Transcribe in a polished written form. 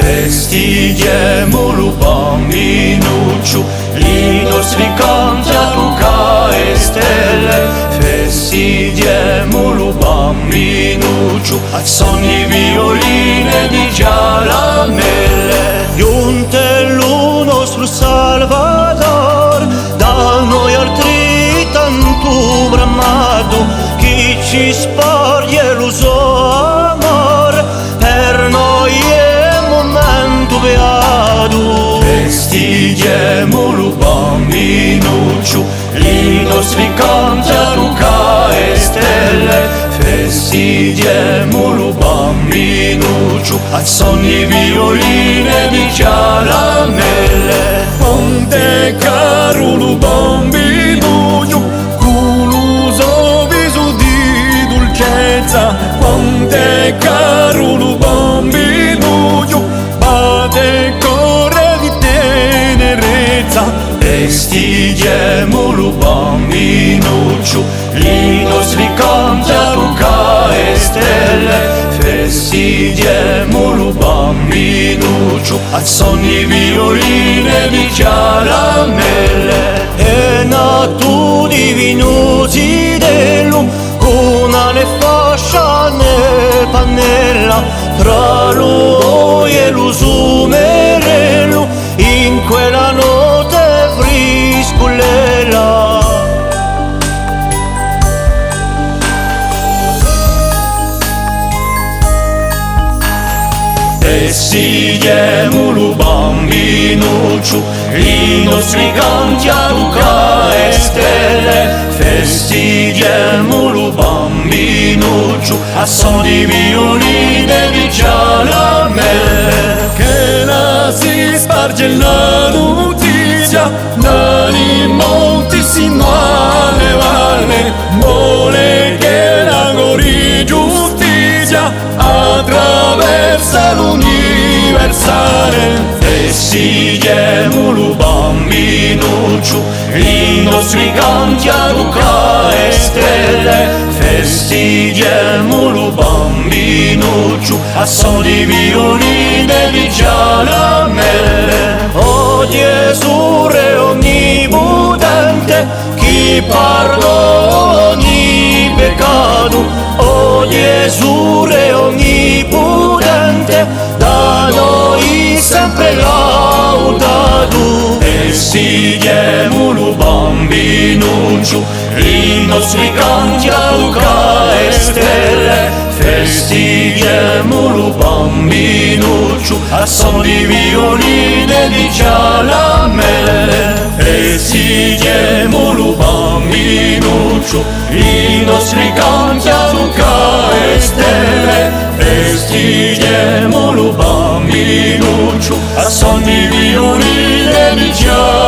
Festeggiamolo bambinuccio, i nostri canti a Luca e stelle. Festeggiamolo bambinuccio, a sogni violine di giaramelle. Giuntello nostro Salvador, da noi altri tanto bramato, chi ci spoglie lo suo amor, per noi è momento beato. Festeggiamolo bambinuccio, i nostri canti a Luca e stelle. Festeggiamolo bambinuccio, a sogni violine di caramelle. Quante caro bambinuccio, con lo suo viso di dolcezza. Quante caro bambinuccio, batte corre di tenerezza. Festeggiamolo bambinuccio, i nostri canti a Luca e stelle. Festeggiamolo bambinuccio, a sogni violine di caramelle. È nato divino zidello, una ne fascia ne pannella, tra lui e lo sumerello, in quella notte friscolella. Festeggiamolo bambinuccio, i nostri canti a Luca e stelle. Festeggiamolo bambinuccio, a suon di violine di caramelle. Che la si sparge la notizia, dai monti sino alle valle, vuole che la gloria giustizia attraversa l'universale. Festeggiamolo bambinuccio, i nostri canti a Luca e stelle. Festeggiamolo bambinuccio, a suon di violine di caramelle. O Gesù re onnipotente, chi pardona ogni peccato. O Gesù re onnipotente, da noi sempre laudato. Festeggiamolo bambinuccio, i nostri canti a Luca e stelle. Festeggiamolo bambinuccio, a suon di violine di caramelle. Festeggiamolo bambinuccio, i nostri canti a Luca e stelle. Festeggiamolo bambinuccio, a suon di violine di caramelle.